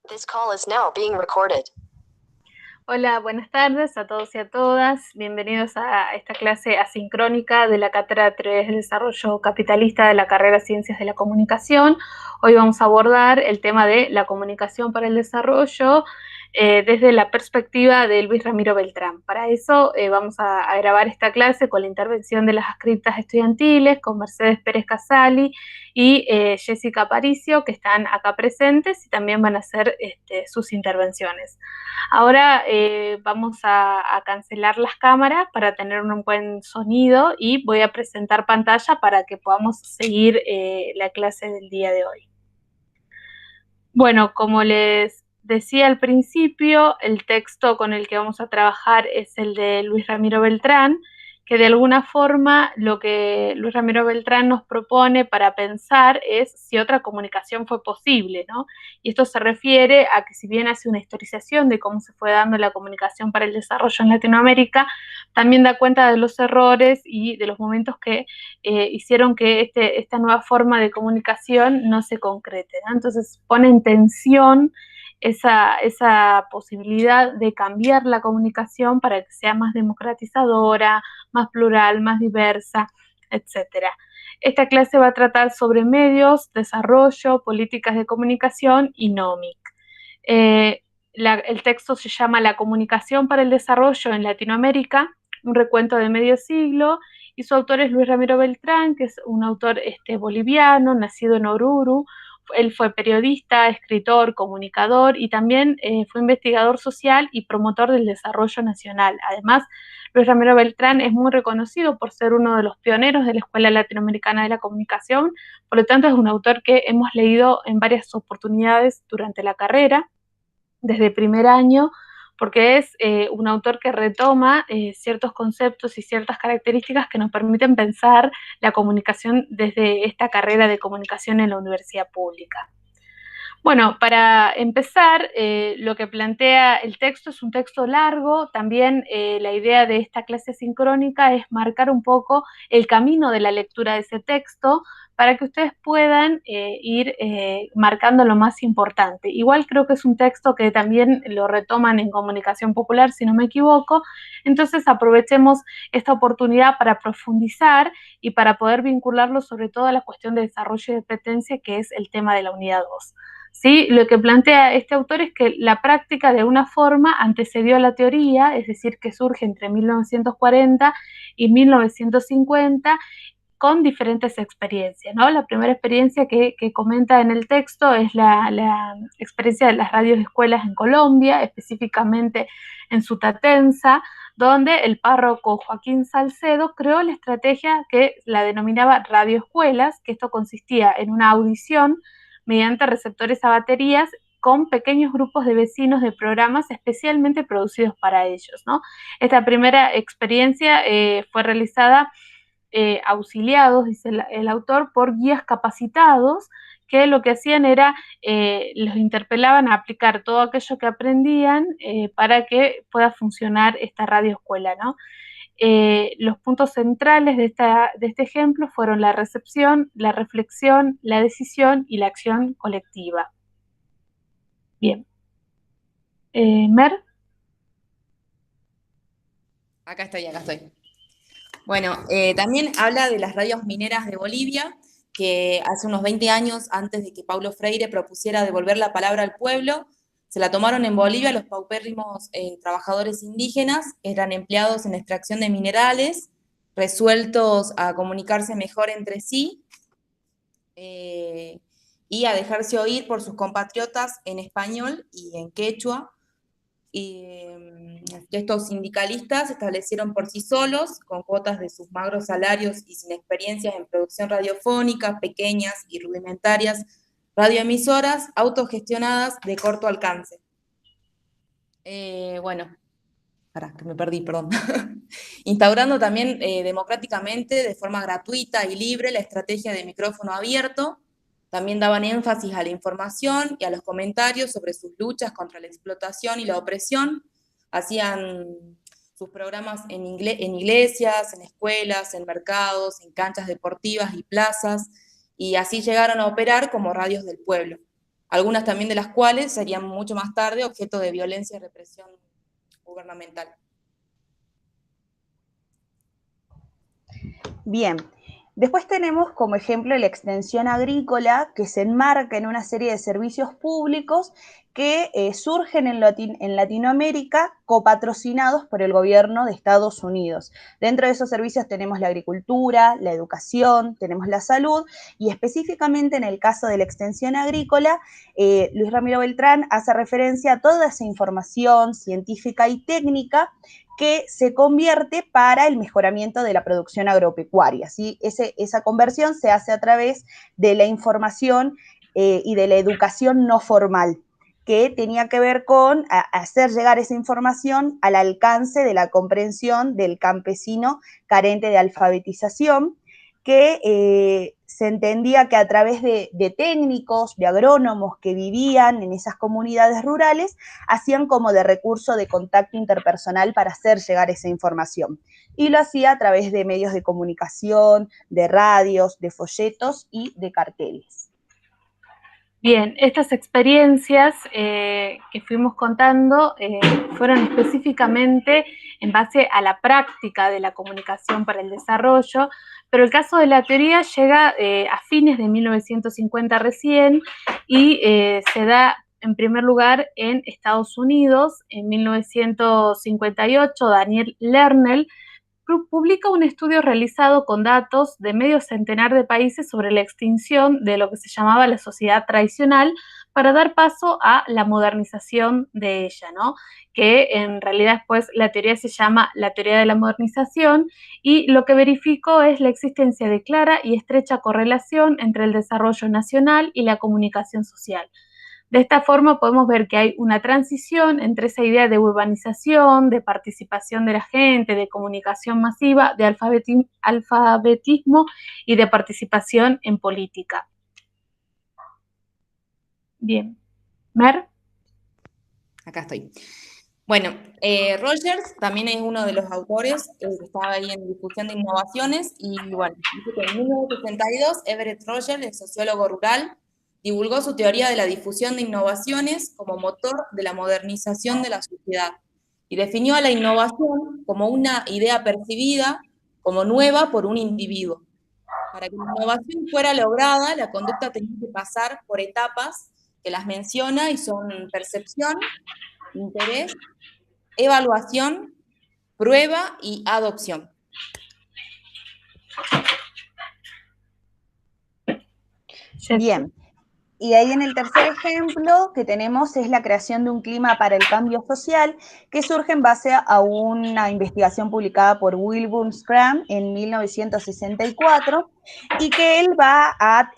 This call is now being recorded. Hola, buenas tardes a todos y a todas. Bienvenidos a esta clase asincrónica de la Cátedra de Teorías del Desarrollo Capitalista de la carrera Ciencias de la Comunicación. Hoy vamos a abordar el tema de la comunicación para el desarrollo desde la perspectiva de Luis Ramiro Beltrán. Para eso vamos a grabar esta clase con la intervención de las adscriptas estudiantiles, con Mercedes Pérez Casali y Jessica Aparicio, que están acá presentes y también van a hacer sus intervenciones. Ahora vamos a cancelar las cámaras para tener un buen sonido y voy a presentar pantalla para que podamos seguir la clase del día de hoy. Bueno, como les decía al principio, el texto con el que vamos a trabajar es el de Luis Ramiro Beltrán, que de alguna forma lo que Luis Ramiro Beltrán nos propone para pensar es si otra comunicación fue posible, ¿no? Y esto se refiere a que si bien hace una historización de cómo se fue dando la comunicación para el desarrollo en Latinoamérica, también da cuenta de los errores y de los momentos que hicieron que esta nueva forma de comunicación no se concrete, ¿no? Entonces pone en tensión esa posibilidad de cambiar la comunicación para que sea más democratizadora, más plural, más diversa, etcétera. Esta clase va a tratar sobre medios, desarrollo, políticas de comunicación y NOMIC. El texto se llama La comunicación para el desarrollo en Latinoamérica, un recuento de medio siglo, y su autor es Luis Ramiro Beltrán, que es un autor boliviano, nacido en Oruro. Él fue periodista, escritor, comunicador y también fue investigador social y promotor del desarrollo nacional. Además, Luis Ramiro Beltrán es muy reconocido por ser uno de los pioneros de la Escuela Latinoamericana de la Comunicación, por lo tanto es un autor que hemos leído en varias oportunidades durante la carrera, desde primer año, porque es un autor que retoma ciertos conceptos y ciertas características que nos permiten pensar la comunicación desde esta carrera de comunicación en la universidad pública. Bueno, para empezar, lo que plantea el texto es un texto largo. También la idea de esta clase sincrónica es marcar un poco el camino de la lectura de ese texto para que ustedes puedan ir marcando lo más importante. Igual creo que es un texto que también lo retoman en Comunicación Popular, si no me equivoco. Entonces aprovechemos esta oportunidad para profundizar y para poder vincularlo sobre todo a la cuestión de desarrollo y dependencia, que es el tema de la unidad 2. ¿Sí? Lo que plantea este autor es que la práctica de una forma antecedió a la teoría, es decir, que surge entre 1940 y 1950 con diferentes experiencias, ¿no? La primera experiencia que comenta en el texto es la experiencia de las radios escuelas en Colombia, específicamente en Sutatenza, donde el párroco Joaquín Salcedo creó la estrategia que la denominaba radioescuelas, que esto consistía en una audición mediante receptores a baterías con pequeños grupos de vecinos de programas especialmente producidos para ellos, ¿no? Esta primera experiencia fue realizada auxiliados, dice el autor, por guías capacitados que lo que hacían era, los interpelaban a aplicar todo aquello que aprendían para que pueda funcionar esta radioescuela, ¿no? Los puntos centrales de este ejemplo fueron la recepción, la reflexión, la decisión y la acción colectiva. Bien. Mer. Acá estoy, acá estoy. Bueno, también habla de las radios mineras de Bolivia, que hace unos 20 años, antes de que Paulo Freire propusiera devolver la palabra al pueblo, se la tomaron en Bolivia los paupérrimos trabajadores indígenas, eran empleados en la extracción de minerales, resueltos a comunicarse mejor entre sí y a dejarse oír por sus compatriotas en español y en quechua. Y estos sindicalistas se establecieron por sí solos, con cuotas de sus magros salarios y sin experiencias en producción radiofónica, pequeñas y rudimentarias radioemisoras autogestionadas de corto alcance. Bueno, pará, que me perdí, perdón. Instaurando también democráticamente, de forma gratuita y libre, la estrategia de micrófono abierto. También daban énfasis a la información y a los comentarios sobre sus luchas contra la explotación y la opresión. Hacían sus programas en iglesias, en escuelas, en mercados, en canchas deportivas y plazas, y así llegaron a operar como radios del pueblo. algunas también de las cuales serían mucho más tarde objeto de violencia y represión gubernamental. Bien. Después tenemos como ejemplo la extensión agrícola, que se enmarca en una serie de servicios públicos que surgen en Latinoamérica copatrocinados por el gobierno de Estados Unidos. Dentro de esos servicios tenemos la agricultura, la educación, tenemos la salud, y específicamente en el caso de la extensión agrícola, Luis Ramiro Beltrán hace referencia a toda esa información científica y técnica que se convierte para el mejoramiento de la producción agropecuaria, ¿sí? Esa conversión se hace a través de la información y de la educación no formal, que tenía que ver con hacer llegar esa información al alcance de la comprensión del campesino carente de alfabetización, que se entendía que a través de técnicos, de agrónomos que vivían en esas comunidades rurales, hacían como de recurso de contacto interpersonal para hacer llegar esa información. Y lo hacía a través de medios de comunicación, de radios, de folletos y de carteles. Bien, estas experiencias que fuimos contando fueron específicamente en base a la práctica de la comunicación para el desarrollo, pero el caso de la teoría llega a fines de 1950 recién y se da en primer lugar en Estados Unidos. En 1958, Daniel Lerner publica un estudio realizado con datos de medio centenar de países sobre la extinción de lo que se llamaba la sociedad tradicional para dar paso a la modernización de ella, ¿no? Que en realidad después la teoría se llama la teoría de la modernización, y lo que verificó es la existencia de clara y estrecha correlación entre el desarrollo nacional y la comunicación social. De esta forma podemos ver que hay una transición entre esa idea de urbanización, de participación de la gente, de comunicación masiva, de alfabetismo y de participación en política. Bien. Mer. Acá estoy. Bueno, Rogers también es uno de los autores que estaba ahí en discusión de innovaciones, y bueno, dice que en 1962 Everett Rogers, el sociólogo rural, divulgó su teoría de la difusión de innovaciones como motor de la modernización de la sociedad, y definió a la innovación como una idea percibida como nueva por un individuo. Para que la innovación fuera lograda, la conducta tenía que pasar por etapas que las menciona, y son percepción, interés, evaluación, prueba y adopción. Bien. Y ahí en el tercer ejemplo que tenemos es la creación de un clima para el cambio social, que surge en base a una investigación publicada por Wilbur Scrum en 1964, y que él va a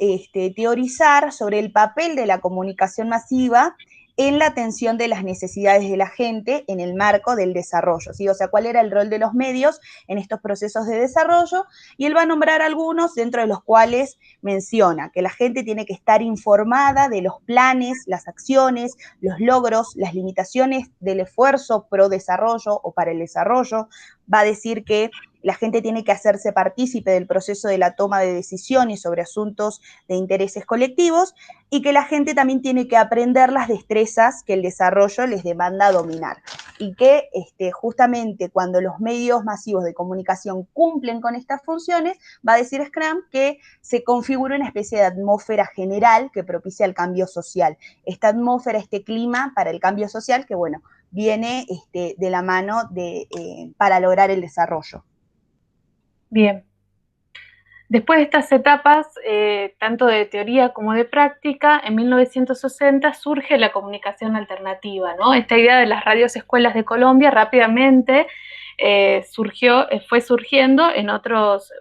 teorizar sobre el papel de la comunicación masiva en la atención de las necesidades de la gente en el marco del desarrollo, ¿sí? O sea, cuál era el rol de los medios en estos procesos de desarrollo, y él va a nombrar algunos, dentro de los cuales menciona que la gente tiene que estar informada de los planes, las acciones, los logros, las limitaciones del esfuerzo pro desarrollo o para el desarrollo. Va a decir que la gente tiene que hacerse partícipe del proceso de la toma de decisiones sobre asuntos de intereses colectivos, y que la gente también tiene que aprender las destrezas que el desarrollo les demanda dominar. Y que justamente cuando los medios masivos de comunicación cumplen con estas funciones, va a decir Scrum que se configura una especie de atmósfera general que propicia el cambio social. Esta atmósfera, este clima para el cambio social que, bueno, viene de la mano para lograr el desarrollo. Bien. Después de estas etapas, tanto de teoría como de práctica, en 1960 surge la comunicación alternativa, ¿no? Esta idea de las radios escuelas de Colombia rápidamente fue surgiendo en otros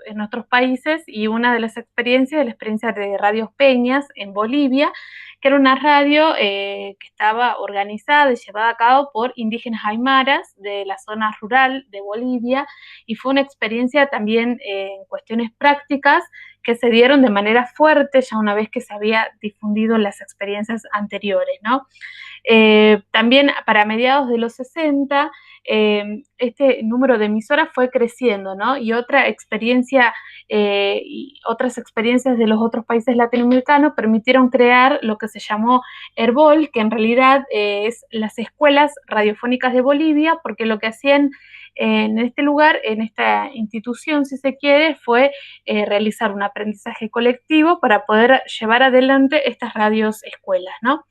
países, y una de las experiencias es la experiencia de Radios Peñas en Bolivia, que era una radio que estaba organizada y llevada a cabo por indígenas aymaras de la zona rural de Bolivia, y fue una experiencia también en cuestiones prácticas que se dieron de manera fuerte ya una vez que se había difundido las experiencias anteriores, ¿no? También para mediados de los 60, este número de emisoras fue creciendo, ¿no? Y otras experiencias de los otros países latinoamericanos permitieron crear lo que se llamó ERBOL, que en realidad es las escuelas radiofónicas de Bolivia, porque lo que hacían en este lugar, en esta institución, si se quiere, fue realizar un aprendizaje colectivo para poder llevar adelante estas radios escuelas, ¿no?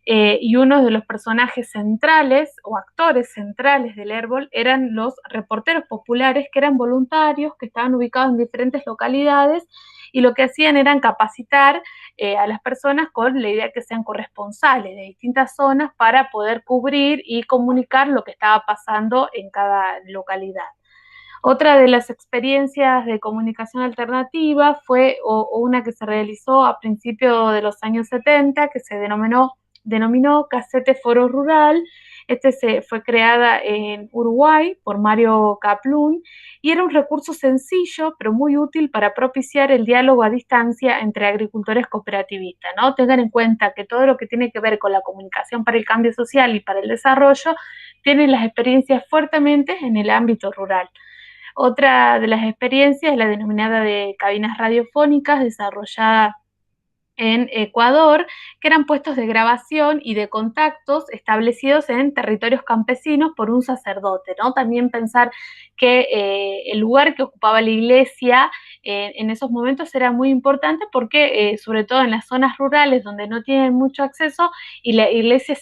Y uno de los personajes centrales o actores centrales del Airball eran los reporteros populares, que eran voluntarios, que estaban ubicados en diferentes localidades, y lo que hacían era capacitar a las personas con la idea de que sean corresponsales de distintas zonas para poder cubrir y comunicar lo que estaba pasando en cada localidad. Otra de las experiencias de comunicación alternativa fue una que se realizó a principios de los años 70, que se denominó Casete Foro Rural. Fue creada en Uruguay por Mario Kaplun y era un recurso sencillo pero muy útil para propiciar el diálogo a distancia entre agricultores cooperativistas, ¿no? Tengan en cuenta que todo lo que tiene que ver con la comunicación para el cambio social y para el desarrollo tiene las experiencias fuertemente en el ámbito rural. Otra de las experiencias es la denominada de cabinas radiofónicas, desarrollada en Ecuador, que eran puestos de grabación y de contactos establecidos en territorios campesinos por un sacerdote, ¿no? También pensar que el lugar que ocupaba la iglesia en esos momentos era muy importante porque, sobre todo en las zonas rurales donde no tienen mucho acceso, y la iglesia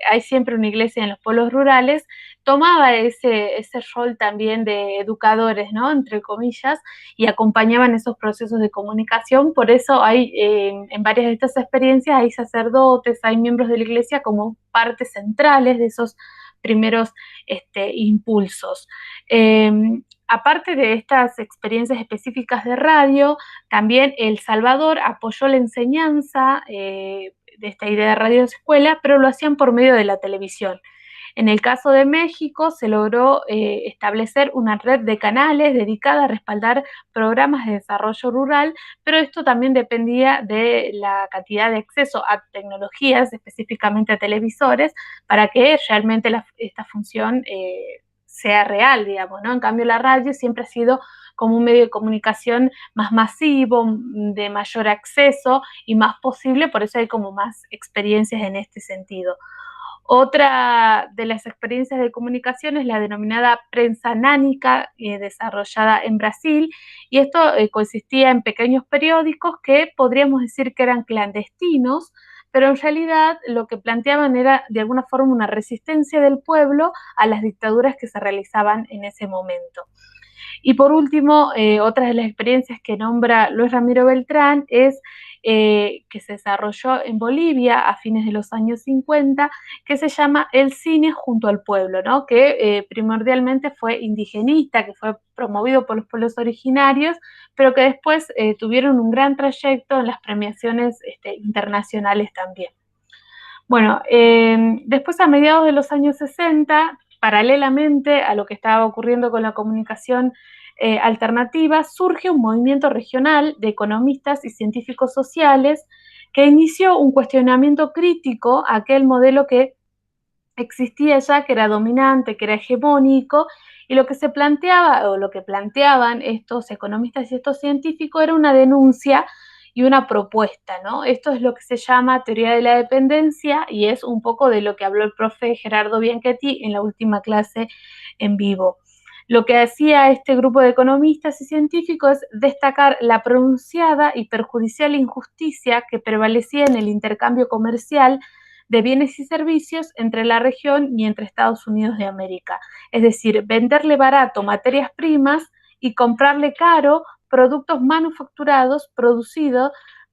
hay siempre una iglesia en los pueblos rurales, tomaba ese rol también de educadores, ¿no? Entre comillas, y acompañaban esos procesos de comunicación. Por eso hay en varias de estas experiencias hay sacerdotes, hay miembros de la iglesia como partes centrales de esos primeros impulsos. Aparte de estas experiencias específicas de radio, también El Salvador apoyó la enseñanza de esta idea de radio de escuela, pero lo hacían por medio de la televisión. En el caso de México se logró establecer una red de canales dedicada a respaldar programas de desarrollo rural, pero esto también dependía de la cantidad de acceso a tecnologías, específicamente a televisores, para que realmente esta función sea real, digamos, ¿no? En cambio, la radio siempre ha sido como un medio de comunicación más masivo, de mayor acceso y más posible, por eso hay como más experiencias en este sentido. Otra de las experiencias de comunicación es la denominada prensa nánica, desarrollada en Brasil, y esto consistía en pequeños periódicos que podríamos decir que eran clandestinos, pero en realidad lo que planteaban era de alguna forma una resistencia del pueblo a las dictaduras que se realizaban en ese momento. Y por último, otra de las experiencias que nombra Luis Ramiro Beltrán es que se desarrolló en Bolivia a fines de los años 50, que se llama El cine junto al pueblo, ¿no? Que primordialmente fue indigenista, que fue promovido por los pueblos originarios, pero que después tuvieron un gran trayecto en las premiaciones internacionales también. Bueno, después a mediados de los años 60, paralelamente a lo que estaba ocurriendo con la comunicación alternativa, surge un movimiento regional de economistas y científicos sociales que inició un cuestionamiento crítico a aquel modelo que existía ya, que era dominante, que era hegemónico, y lo que se planteaba, o lo que planteaban estos economistas y estos científicos, era una denuncia y una propuesta, ¿no? Esto es lo que se llama teoría de la dependencia, y es un poco de lo que habló el profe Gerardo Bianchetti en la última clase en vivo. Lo que hacía este grupo de economistas y científicos es destacar la pronunciada y perjudicial injusticia que prevalecía en el intercambio comercial de bienes y servicios entre la región y entre Estados Unidos de América. Es decir, venderle barato materias primas y comprarle caro productos manufacturados,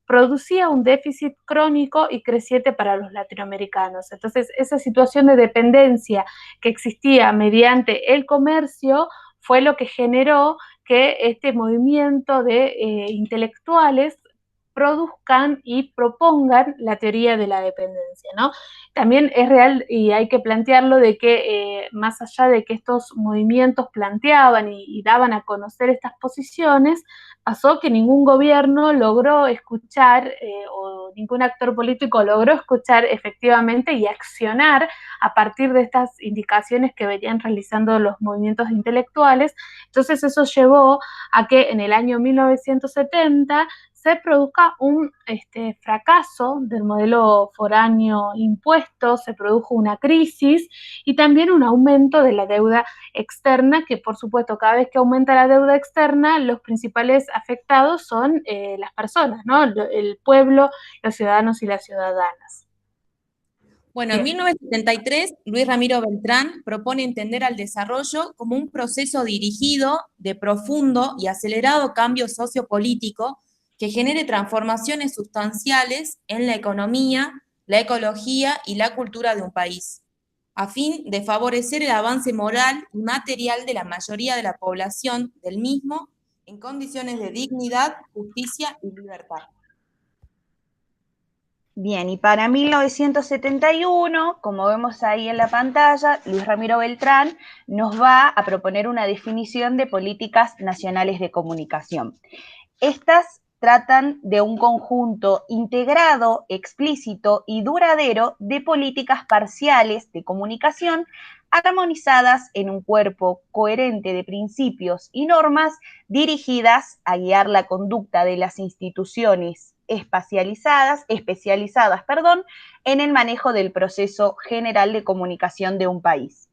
producía un déficit crónico y creciente para los latinoamericanos. Entonces, esa situación de dependencia que existía mediante el comercio fue lo que generó que este movimiento de intelectuales produzcan y propongan la teoría de la dependencia, ¿no? También es real y hay que plantearlo de que más allá de que estos movimientos planteaban y daban a conocer estas posiciones, pasó que ningún gobierno logró escuchar o ningún actor político logró escuchar efectivamente y accionar a partir de estas indicaciones que venían realizando los movimientos intelectuales. Entonces eso llevó a que en el año 1970 se produzca un fracaso del modelo foráneo impuesto, se produjo una crisis y también un aumento de la deuda externa, que por supuesto cada vez que aumenta la deuda externa, los principales afectados son las personas, ¿no? El pueblo, los ciudadanos y las ciudadanas. Bueno, en 1973, Luis Ramiro Beltrán propone entender al desarrollo como un proceso dirigido de profundo y acelerado cambio sociopolítico que genere transformaciones sustanciales en la economía, la ecología y la cultura de un país, a fin de favorecer el avance moral y material de la mayoría de la población del mismo en condiciones de dignidad, justicia y libertad. Bien, y para 1971, como vemos ahí en la pantalla, Luis Ramiro Beltrán nos va a proponer una definición de políticas nacionales de comunicación. Estas tratan de un conjunto integrado, explícito y duradero de políticas parciales de comunicación armonizadas en un cuerpo coherente de principios y normas dirigidas a guiar la conducta de las instituciones especializadas, en el manejo del proceso general de comunicación de un país.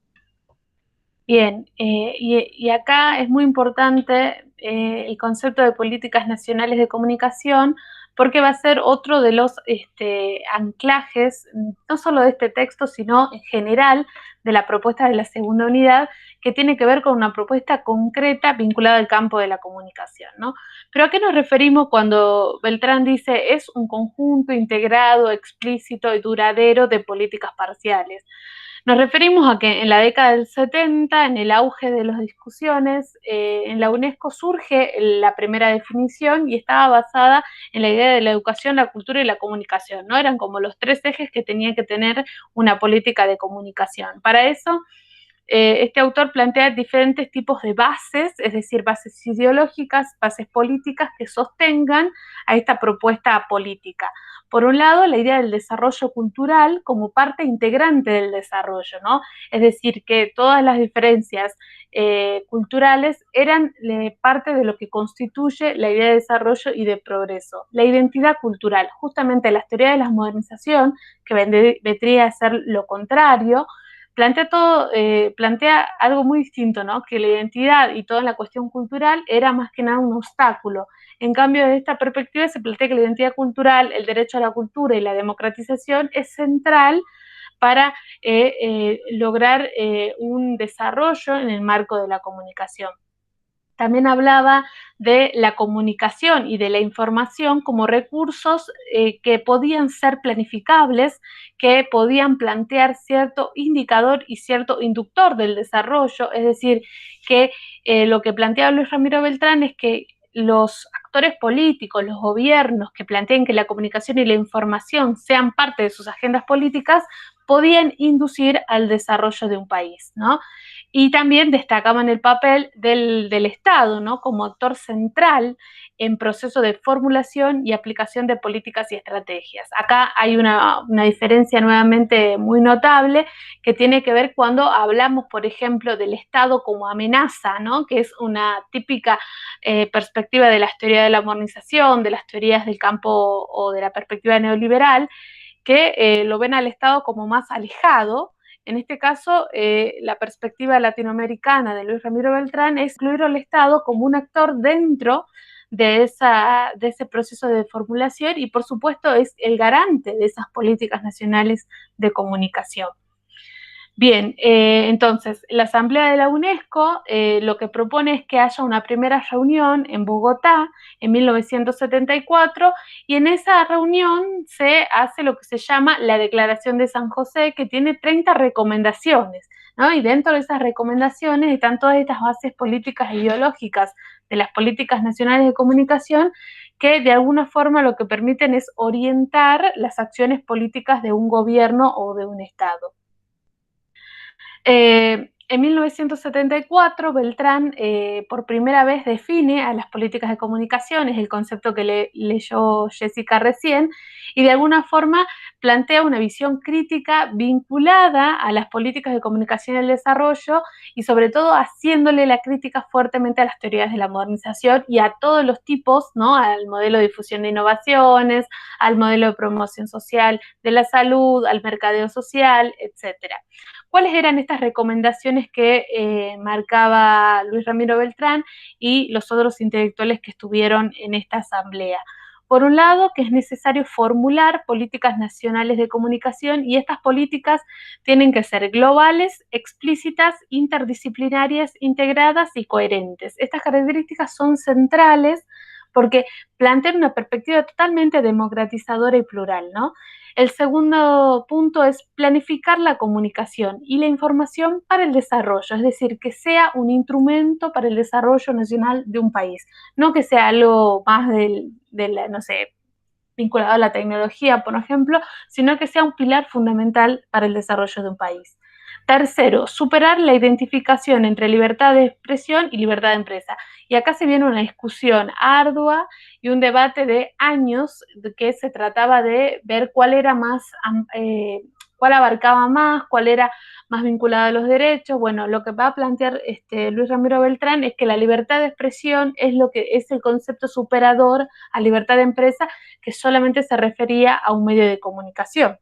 Bien, y acá es muy importante el concepto de políticas nacionales de comunicación, porque va a ser otro de los anclajes, no solo de este texto, sino en general de la propuesta de la segunda unidad, que tiene que ver con una propuesta concreta vinculada al campo de la comunicación, ¿no? Pero ¿a qué nos referimos cuando Beltrán dice es un conjunto integrado, explícito y duradero de políticas parciales? Nos referimos a que en la década del 70, en el auge de las discusiones, en la UNESCO surge la primera definición y estaba basada en la idea de la educación, la cultura y la comunicación, ¿no? Eran como los tres ejes que tenía que tener una política de comunicación. Para eso, este autor plantea diferentes tipos de bases, es decir, bases ideológicas, bases políticas que sostengan a esta propuesta política. Por un lado, la idea del desarrollo cultural como parte integrante del desarrollo, ¿no? Es decir, que todas las diferencias culturales eran parte de lo que constituye la idea de desarrollo y de progreso. La identidad cultural, justamente la teoría de la modernización, que vendría a ser lo contrario, plantea algo muy distinto, ¿no? Que la identidad y toda la cuestión cultural era más que nada un obstáculo. En cambio, desde esta perspectiva se plantea que la identidad cultural, el derecho a la cultura y la democratización es central para lograr un desarrollo en el marco de la comunicación. También hablaba de la comunicación y de la información como recursos que podían ser planificables, que podían plantear cierto indicador y cierto inductor del desarrollo, es decir, que lo que planteaba Luis Ramiro Beltrán es que los actores políticos, los gobiernos que planteen que la comunicación y la información sean parte de sus agendas políticas, podían inducir al desarrollo de un país, ¿no? Y también destacaban el papel del Estado, ¿no? Como actor central en proceso de formulación y aplicación de políticas y estrategias. Acá hay una diferencia nuevamente muy notable que tiene que ver cuando hablamos, por ejemplo, del Estado como amenaza, ¿no? Que es una típica perspectiva de las teorías de la modernización, de las teorías del campo o de la perspectiva neoliberal, que lo ven al Estado como más alejado. En este caso, la perspectiva latinoamericana de Luis Ramiro Beltrán es incluir al Estado como un actor dentro de ese proceso de formulación y, por supuesto, es el garante de esas políticas nacionales de comunicación. Bien, entonces, la Asamblea de la UNESCO lo que propone es que haya una primera reunión en Bogotá en 1974 y en esa reunión se hace lo que se llama la Declaración de San José, que tiene 30 recomendaciones, ¿no? Y dentro de esas recomendaciones están todas estas bases políticas e ideológicas de las políticas nacionales de comunicación que de alguna forma lo que permiten es orientar las acciones políticas de un gobierno o de un Estado. En 1974, Beltrán por primera vez define a las políticas de comunicación, es el concepto que leyó Jessica recién, y de alguna forma plantea una visión crítica vinculada a las políticas de comunicación y el desarrollo, y sobre todo haciéndole la crítica fuertemente a las teorías de la modernización y a todos los tipos, ¿no? Al modelo de difusión de innovaciones, al modelo de promoción social de la salud, al mercadeo social, etcétera. ¿Cuáles eran estas recomendaciones que marcaba Luis Ramiro Beltrán y los otros intelectuales que estuvieron en esta asamblea? Por un lado, que es necesario formular políticas nacionales de comunicación y estas políticas tienen que ser globales, explícitas, interdisciplinarias, integradas y coherentes. Estas características son centrales porque plantean una perspectiva totalmente democratizadora y plural, ¿no? El segundo punto es planificar la comunicación y la información para el desarrollo, es decir, que sea un instrumento para el desarrollo nacional de un país, no que sea algo más no sé, vinculado a la tecnología, por ejemplo, sino que sea un pilar fundamental para el desarrollo de un país. Tercero, superar la identificación entre libertad de expresión y libertad de empresa. Y acá se viene una discusión ardua y un debate de años que se trataba de ver cuál era más, cuál abarcaba más, cuál era más vinculado a los derechos. Bueno, lo que va a plantear Luis Ramiro Beltrán es que la libertad de expresión es lo que es el concepto superador a libertad de empresa, que solamente se refería a un medio de comunicación.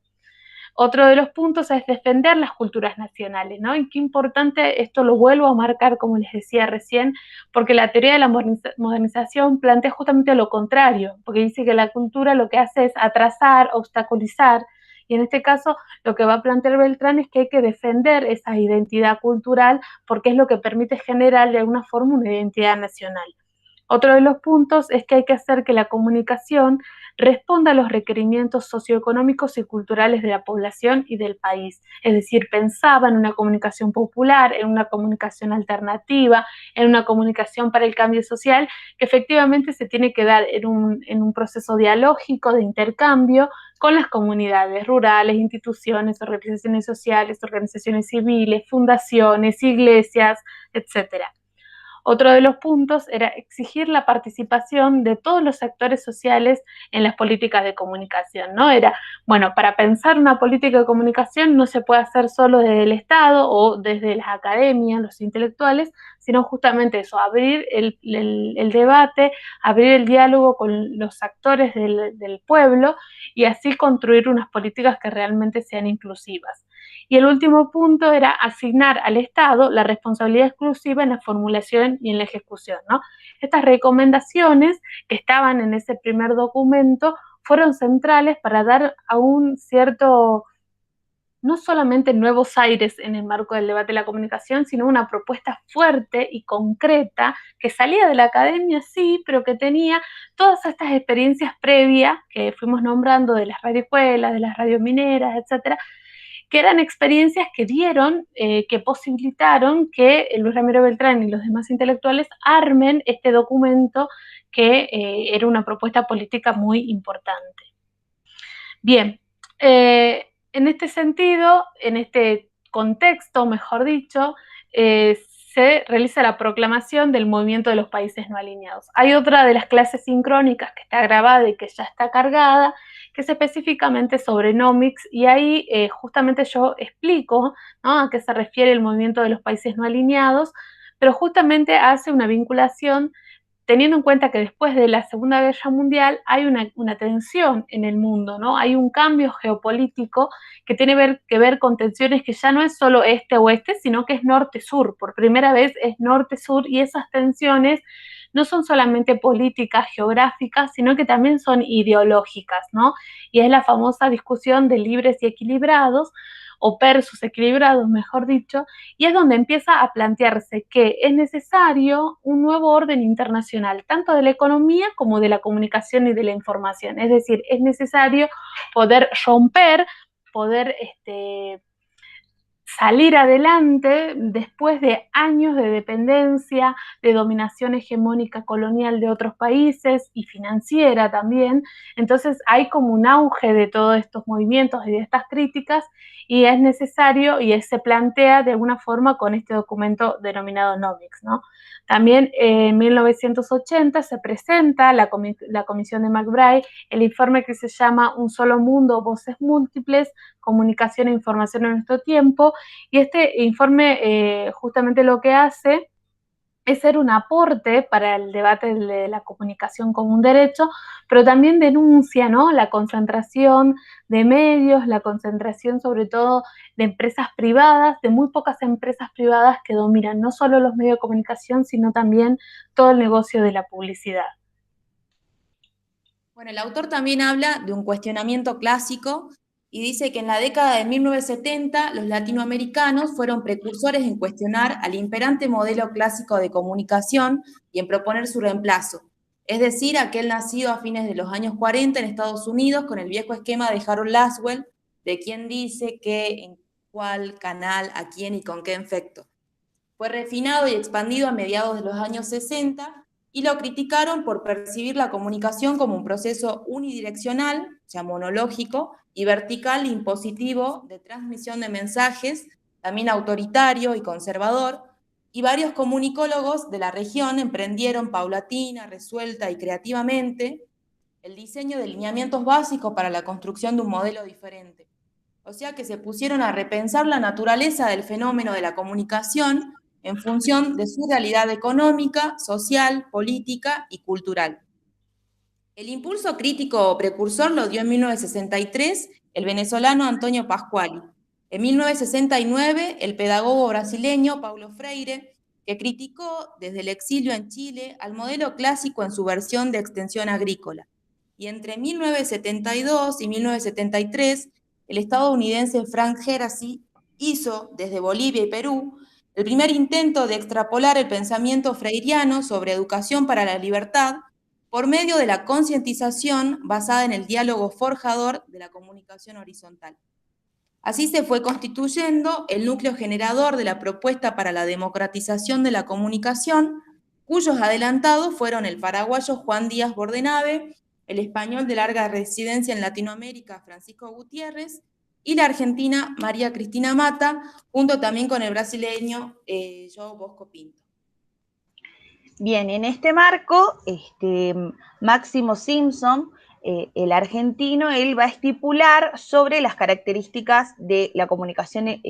Otro de los puntos es defender las culturas nacionales, ¿no? Y qué importante, esto lo vuelvo a marcar, como les decía recién, porque la teoría de la modernización plantea justamente lo contrario, porque dice que la cultura lo que hace es atrasar, obstaculizar, y en este caso lo que va a plantear Beltrán es que hay que defender esa identidad cultural porque es lo que permite generar de alguna forma una identidad nacional. Otro de los puntos es que hay que hacer que la comunicación responda a los requerimientos socioeconómicos y culturales de la población y del país. Es decir, pensaba en una comunicación popular, en una comunicación alternativa, en una comunicación para el cambio social, que efectivamente se tiene que dar en un proceso dialógico de intercambio con las comunidades rurales, instituciones, organizaciones sociales, organizaciones civiles, fundaciones, iglesias, etcétera. Otro de los puntos era exigir la participación de todos los actores sociales en las políticas de comunicación, ¿no? Era, bueno, para pensar una política de comunicación no se puede hacer solo desde el Estado o desde las academias, los intelectuales, sino justamente eso, abrir el debate, abrir el diálogo con los actores del pueblo y así construir unas políticas que realmente sean inclusivas. Y el último punto era asignar al Estado la responsabilidad exclusiva en la formulación y en la ejecución, ¿no? Estas recomendaciones que estaban en ese primer documento fueron centrales para dar a un cierto, no solamente nuevos aires en el marco del debate de la comunicación, sino una propuesta fuerte y concreta que salía de la academia, sí, pero que tenía todas estas experiencias previas que fuimos nombrando de las radioescuelas, de las radiomineras, etcétera, que eran experiencias que dieron, que posibilitaron que Luis Ramiro Beltrán y los demás intelectuales armen este documento que era una propuesta política muy importante. Bien, en este sentido, en este contexto, mejor dicho, se realiza la proclamación del movimiento de los países no alineados. Hay otra de las clases sincrónicas que está grabada y que ya está cargada, que es específicamente sobre Nomics, y ahí justamente yo explico, ¿no?, a qué se refiere el movimiento de los países no alineados, pero justamente hace una vinculación teniendo en cuenta que después de la Segunda Guerra Mundial hay una tensión en el mundo, ¿no? Hay un cambio geopolítico que tiene que ver con tensiones que ya no es solo este-oeste, sino que es norte-sur. Por primera vez es norte-sur y esas tensiones no son solamente políticas, geográficas, sino que también son ideológicas, ¿no? Y es la famosa discusión de libres y equilibrados, o versus equilibrados, mejor dicho, y es donde empieza a plantearse que es necesario un nuevo orden internacional, tanto de la economía como de la comunicación y de la información. Es decir, es necesario poder romper, poder salir adelante después de años de dependencia, de dominación hegemónica colonial de otros países y financiera también. Entonces hay como un auge de todos estos movimientos y de estas críticas, y es necesario, y se plantea de alguna forma con este documento denominado Nomics, ¿no? También en 1980 se presenta la Comisión de McBride el informe que se llama Un solo mundo, voces múltiples, comunicación e información en nuestro tiempo, y este informe justamente lo que hace es ser un aporte para el debate de la comunicación como un derecho, pero también denuncia, ¿no?, la concentración de medios, la concentración sobre todo de empresas privadas, de muy pocas empresas privadas que dominan no solo los medios de comunicación, sino también todo el negocio de la publicidad. Bueno, el autor también habla de un cuestionamiento clásico y dice que en la década de 1970 los latinoamericanos fueron precursores en cuestionar al imperante modelo clásico de comunicación y en proponer su reemplazo, es decir, aquel nacido a fines de los años 40 en Estados Unidos con el viejo esquema de Harold Laswell, de quién dice qué, en cuál canal, a quién y con qué efecto. Fue refinado y expandido a mediados de los años 60 y lo criticaron por percibir la comunicación como un proceso unidireccional, o sea, monológico, y vertical e impositivo de transmisión de mensajes, también autoritario y conservador, y varios comunicólogos de la región emprendieron paulatina, resuelta y creativamente el diseño de lineamientos básicos para la construcción de un modelo diferente. O sea que se pusieron a repensar la naturaleza del fenómeno de la comunicación en función de su realidad económica, social, política y cultural. El impulso crítico precursor lo dio en 1963 el venezolano Antonio Pasquali. En 1969, el pedagogo brasileño Paulo Freire, que criticó desde el exilio en Chile al modelo clásico en su versión de extensión agrícola. Y entre 1972 y 1973, el estadounidense Frank Gerassi hizo, desde Bolivia y Perú, el primer intento de extrapolar el pensamiento freiriano sobre educación para la libertad por medio de la concientización basada en el diálogo forjador de la comunicación horizontal. Así se fue constituyendo el núcleo generador de la propuesta para la democratización de la comunicación, cuyos adelantados fueron el paraguayo Juan Díaz Bordenave, el español de larga residencia en Latinoamérica Francisco Gutiérrez y la argentina María Cristina Mata, junto también con el brasileño João Bosco Pinto. Bien, en este marco, Máximo Simpson, el argentino, él va a estipular sobre las características de la comunicación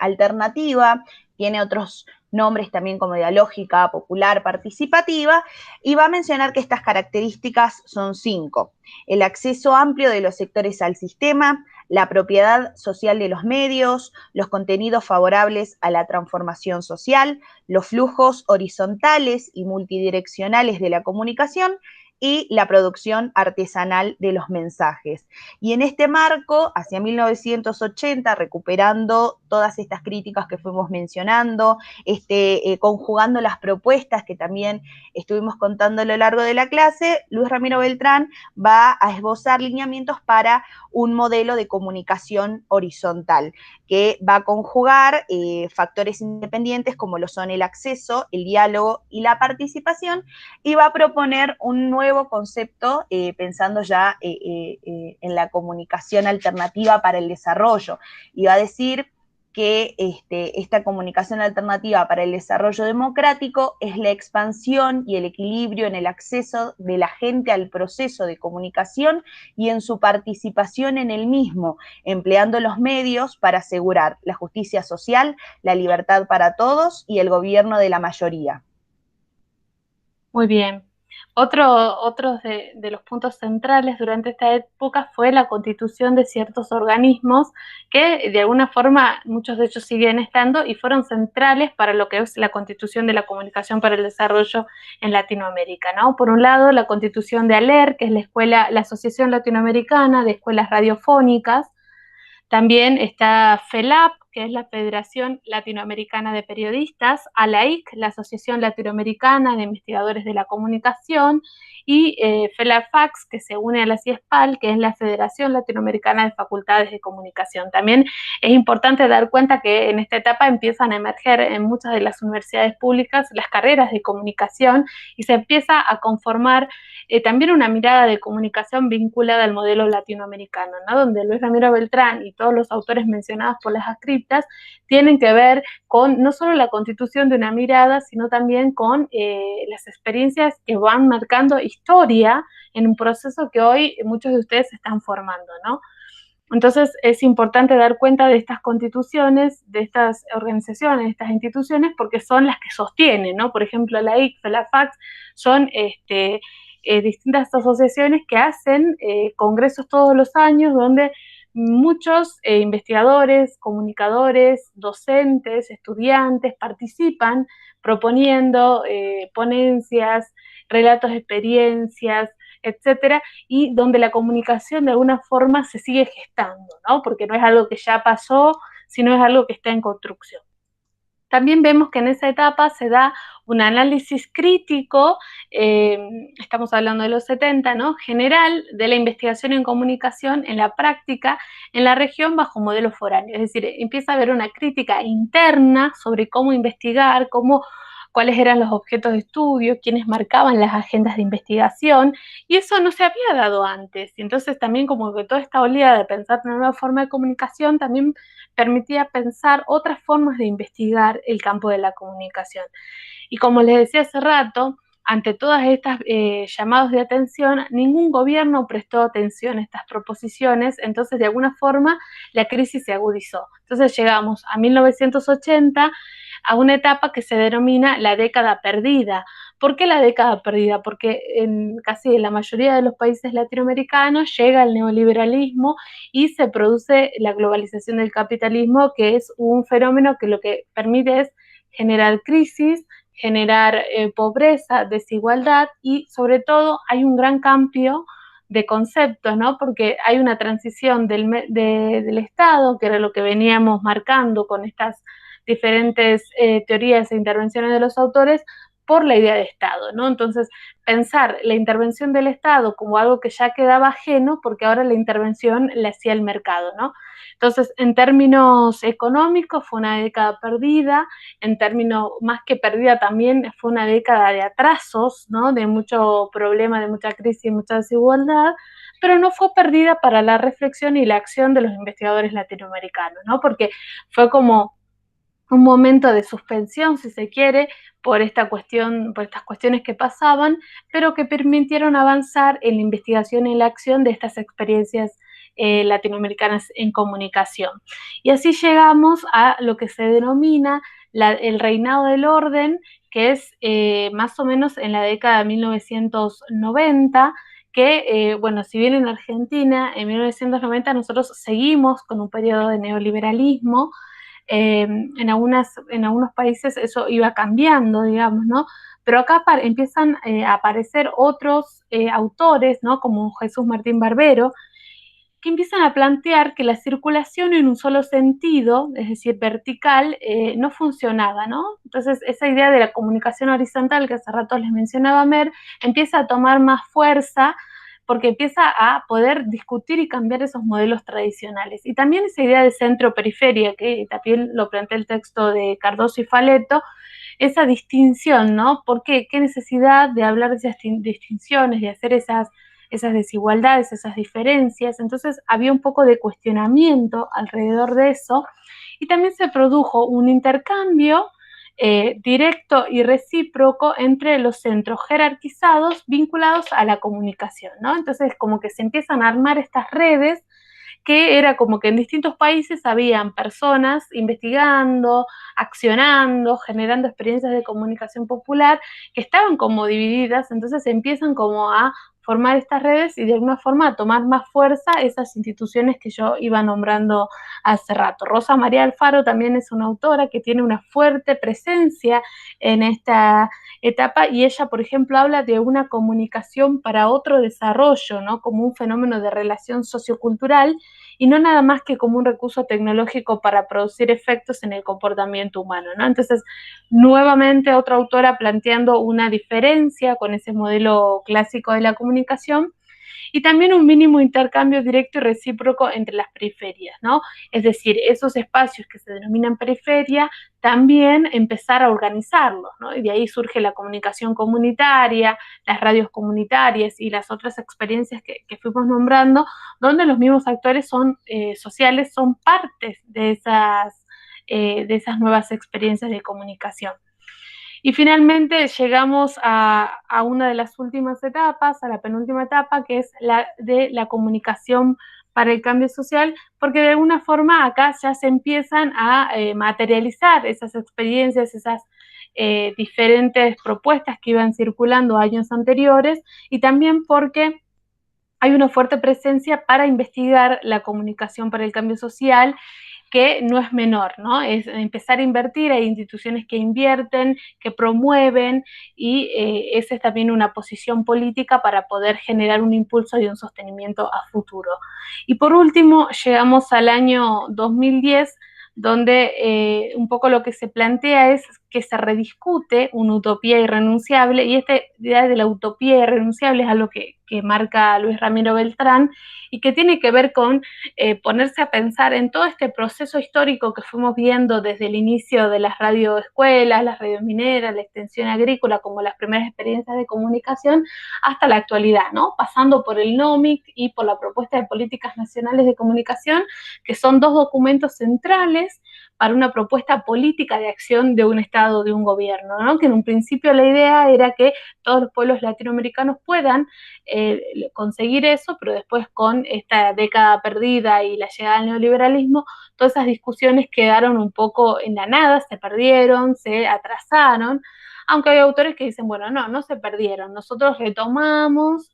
alternativa, tiene otros nombres también como dialógica, popular, participativa, y va a mencionar que estas características son 5. El acceso amplio de los sectores al sistema, la propiedad social de los medios, los contenidos favorables a la transformación social, los flujos horizontales y multidireccionales de la comunicación y la producción artesanal de los mensajes. Y en este marco, hacia 1980, recuperando todas estas críticas que fuimos mencionando, conjugando las propuestas que también estuvimos contando a lo largo de la clase, Luis Ramiro Beltrán va a esbozar lineamientos para un modelo de comunicación horizontal que va a conjugar factores independientes como lo son el acceso, el diálogo y la participación, y va a proponer un nuevo concepto pensando ya en la comunicación alternativa para el desarrollo, y va a decir que esta comunicación alternativa para el desarrollo democrático es la expansión y el equilibrio en el acceso de la gente al proceso de comunicación y en su participación en el mismo, empleando los medios para asegurar la justicia social, la libertad para todos y el gobierno de la mayoría. Muy bien. Otro de los puntos centrales durante esta época fue la constitución de ciertos organismos que de alguna forma muchos de ellos siguen estando y fueron centrales para lo que es la constitución de la comunicación para el desarrollo en Latinoamérica, ¿no? Por un lado, la constitución de ALER, que es la Asociación Latinoamericana de Escuelas Radiofónicas. También está FELAP, que es la Federación Latinoamericana de Periodistas, ALAIC, la Asociación Latinoamericana de Investigadores de la Comunicación, y FELAFAX, que se une a la CIESPAL, que es la Federación Latinoamericana de Facultades de Comunicación. También es importante dar cuenta que en esta etapa empiezan a emerger en muchas de las universidades públicas las carreras de comunicación y se empieza a conformar también una mirada de comunicación vinculada al modelo latinoamericano, ¿no? Donde Luis Ramiro Beltrán y todos los autores mencionados por las adscriptas tienen que ver con no solo la constitución de una mirada, sino también con las experiencias que van marcando historia en un proceso que hoy muchos de ustedes se están formando, ¿no? Entonces es importante dar cuenta de estas constituciones, de estas organizaciones, de estas instituciones, porque son las que sostienen, ¿no? Por ejemplo, la IC, la FAX, son distintas asociaciones que hacen congresos todos los años donde muchos investigadores, comunicadores, docentes, estudiantes participan proponiendo ponencias, relatos de experiencias, etcétera, y donde la comunicación de alguna forma se sigue gestando, ¿no? Porque no es algo que ya pasó, sino es algo que está en construcción. También vemos que en esa etapa se da un análisis crítico, estamos hablando de los 70, ¿no? General de la investigación en comunicación en la práctica en la región bajo modelo foráneo. Es decir, empieza a haber una crítica interna sobre cómo investigar, cuáles eran los objetos de estudio, quiénes marcaban las agendas de investigación, y eso no se había dado antes. Y entonces también como que toda esta oleada de pensar una nueva forma de comunicación también permitía pensar otras formas de investigar el campo de la comunicación. Y como les decía hace rato, ante todas estas llamados de atención, ningún gobierno prestó atención a estas proposiciones, entonces de alguna forma la crisis se agudizó. Entonces llegamos a 1980, a una etapa que se denomina la década perdida. ¿Por qué la década perdida? Porque en casi la mayoría de los países latinoamericanos llega el neoliberalismo y se produce la globalización del capitalismo, que es un fenómeno que lo que permite es generar crisis, generar pobreza, desigualdad y sobre todo hay un gran cambio de conceptos, ¿no? Porque hay una transición del Estado, que era lo que veníamos marcando con estas diferentes teorías e intervenciones de los autores, por la idea de Estado, ¿no? Entonces, pensar la intervención del Estado como algo que ya quedaba ajeno, porque ahora la intervención la hacía el mercado, ¿no? Entonces, en términos económicos fue una década perdida, en términos más que perdida también fue una década de atrasos, ¿no? De mucho problema, de mucha crisis y mucha desigualdad, pero no fue perdida para la reflexión y la acción de los investigadores latinoamericanos, ¿no? Porque fue como un momento de suspensión, si se quiere, por estas cuestiones que pasaban, pero que permitieron avanzar en la investigación y la acción de estas experiencias latinoamericanas en comunicación. Y así llegamos a lo que se denomina el reinado del orden, que es más o menos en la década de 1990, que, bueno, si bien en Argentina en 1990 nosotros seguimos con un periodo de neoliberalismo, en algunos países eso iba cambiando, digamos, ¿no? Pero acá empiezan a aparecer otros autores, ¿no? Como Jesús Martín Barbero, que empiezan a plantear que la circulación en un solo sentido, es decir, vertical, no funcionaba, ¿no? Entonces, esa idea de la comunicación horizontal que hace rato les mencionaba Mer, empieza a tomar más fuerza porque empieza a poder discutir y cambiar esos modelos tradicionales. Y también esa idea de centro-periferia, que también lo plantea el texto de Cardoso y Faleto, esa distinción, ¿no? ¿Por qué? ¿Qué necesidad de hablar de esas distinciones, de hacer esas desigualdades, esas diferencias? Entonces había un poco de cuestionamiento alrededor de eso y también se produjo un intercambio directo y recíproco entre los centros jerarquizados vinculados a la comunicación, ¿no? Entonces como que se empiezan a armar estas redes que era como que en distintos países habían personas investigando, accionando, generando experiencias de comunicación popular que estaban como divididas, entonces empiezan como a formar estas redes y de alguna forma a tomar más fuerza esas instituciones que yo iba nombrando hace rato. Rosa María Alfaro también es una autora que tiene una fuerte presencia en esta etapa y ella, por ejemplo, habla de una comunicación para otro desarrollo, ¿no? Como un fenómeno de relación sociocultural y no nada más que como un recurso tecnológico para producir efectos en el comportamiento humano, ¿no? Entonces, nuevamente otra autora planteando una diferencia con ese modelo clásico de la comunicación y también un mínimo intercambio directo y recíproco entre las periferias, ¿no? Es decir, esos espacios que se denominan periferia, también empezar a organizarlos, ¿no? Y de ahí surge la comunicación comunitaria, las radios comunitarias y las otras experiencias que fuimos nombrando, donde los mismos actores sociales son partes de esas nuevas experiencias de comunicación. Y finalmente llegamos a una de las últimas etapas, a la penúltima etapa, que es la de la comunicación para el cambio social, porque de alguna forma acá ya se empiezan a materializar esas experiencias, esas diferentes propuestas que iban circulando años anteriores, y también porque hay una fuerte presencia para investigar la comunicación para el cambio social, que no es menor, ¿no? Es empezar a invertir, hay instituciones que invierten, que promueven, y esa es también una posición política para poder generar un impulso y un sostenimiento a futuro. Y por último, llegamos al año 2010, donde un poco lo que se plantea es que se rediscute una utopía irrenunciable, y esta idea de la utopía irrenunciable es algo que marca Luis Ramiro Beltrán, y que tiene que ver con ponerse a pensar en todo este proceso histórico que fuimos viendo desde el inicio de las radioescuelas, las radios mineras, la extensión agrícola como las primeras experiencias de comunicación, hasta la actualidad, ¿no? Pasando por el NOMIC y por la propuesta de políticas nacionales de comunicación, que son dos documentos centrales para una propuesta política de acción de un Estado, de un gobierno, ¿no? Que en un principio la idea era que todos los pueblos latinoamericanos puedan conseguir eso, pero después con esta década perdida y la llegada del neoliberalismo, todas esas discusiones quedaron un poco en la nada, se perdieron, se atrasaron, aunque hay autores que dicen, bueno, no se perdieron, nosotros retomamos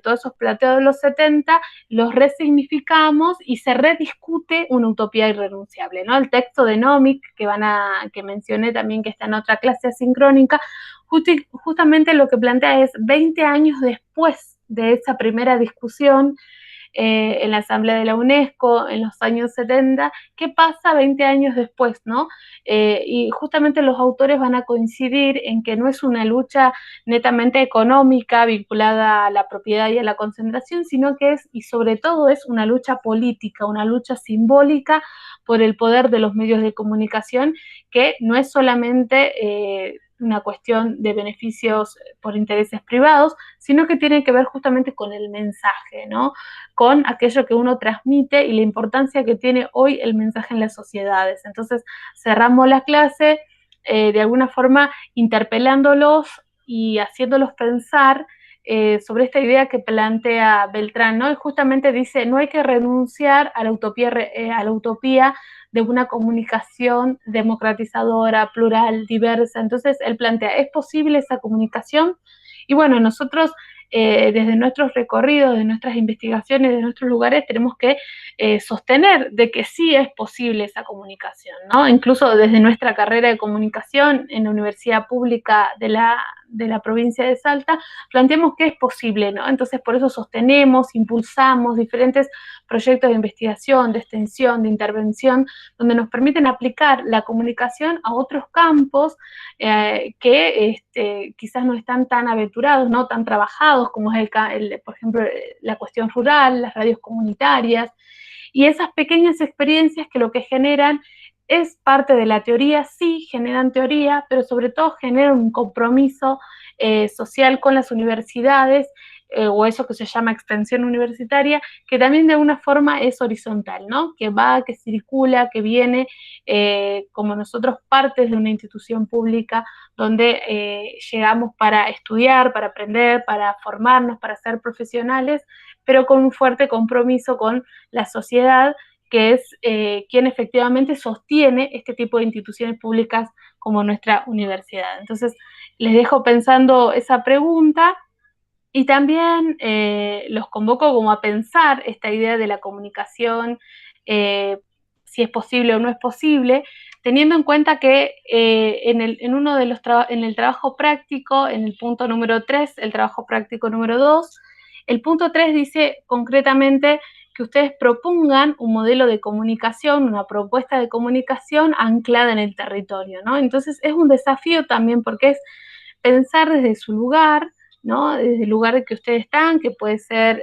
todos esos planteos de los 70, los resignificamos y se rediscute una utopía irrenunciable, ¿no? El texto de Nomic, que mencioné también, que está en otra clase asincrónica, justamente lo que plantea es 20 años después de esa primera discusión en la Asamblea de la UNESCO en los años 70, ¿qué pasa 20 años después, no? Y justamente los autores van a coincidir en que no es una lucha netamente económica vinculada a la propiedad y a la concentración, sino que es, y sobre todo, es una lucha política, una lucha simbólica por el poder de los medios de comunicación, que no es solamente una cuestión de beneficios por intereses privados, sino que tiene que ver justamente con el mensaje, ¿no? Con aquello que uno transmite y la importancia que tiene hoy el mensaje en las sociedades. Entonces, cerramos la clase de alguna forma interpelándolos y haciéndolos pensar sobre esta idea que plantea Beltrán, ¿no? Y justamente dice, no hay que renunciar a la utopía de una comunicación democratizadora, plural, diversa. Entonces, él plantea, ¿es posible esa comunicación? Y bueno, nosotros desde nuestros recorridos, de nuestras investigaciones, de nuestros lugares, tenemos que sostener de que sí es posible esa comunicación, ¿no? Incluso desde nuestra carrera de comunicación en la Universidad Pública de la provincia de Salta, planteamos que es posible, ¿no? Entonces, por eso sostenemos, impulsamos diferentes proyectos de investigación, de extensión, de intervención, donde nos permiten aplicar la comunicación a otros campos que quizás no están tan aventurados, no tan trabajados, como es por ejemplo, la cuestión rural, las radios comunitarias, y esas pequeñas experiencias que lo que generan es parte de la teoría, sí, generan teoría, pero sobre todo generan un compromiso social con las universidades, o eso que se llama extensión universitaria, que también de alguna forma es horizontal, ¿no? Que va, que circula, que viene, como nosotros partes de una institución pública donde llegamos para estudiar, para aprender, para formarnos, para ser profesionales, pero con un fuerte compromiso con la sociedad, que es quien efectivamente sostiene este tipo de instituciones públicas como nuestra universidad. Entonces, les dejo pensando esa pregunta y también los convoco como a pensar esta idea de la comunicación si es posible o no es posible, teniendo en cuenta que en el trabajo práctico, en el punto número 3, el trabajo práctico número 2, el punto 3 dice concretamente que ustedes propongan un modelo de comunicación, una propuesta de comunicación anclada en el territorio, ¿no? Entonces es un desafío también porque es pensar desde su lugar, ¿no? Desde el lugar que ustedes están, que puede ser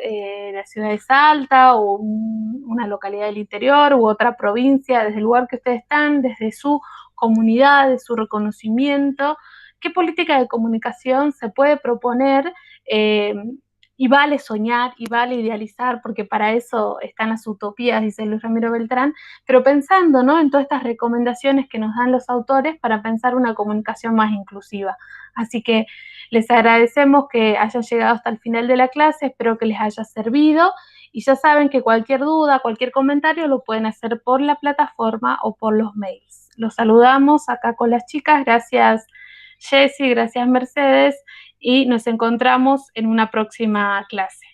la ciudad de Salta o una localidad del interior u otra provincia, desde el lugar que ustedes están, desde su comunidad, de su reconocimiento, qué política de comunicación se puede proponer y vale soñar y vale idealizar, porque para eso están las utopías, dice Luis Ramiro Beltrán, pero pensando, ¿no?, en todas estas recomendaciones que nos dan los autores para pensar una comunicación más inclusiva. Así que les agradecemos que hayan llegado hasta el final de la clase, espero que les haya servido, y ya saben que cualquier duda, cualquier comentario lo pueden hacer por la plataforma o por los mails. Los saludamos acá con las chicas, gracias Jessy, gracias Mercedes, y nos encontramos en una próxima clase.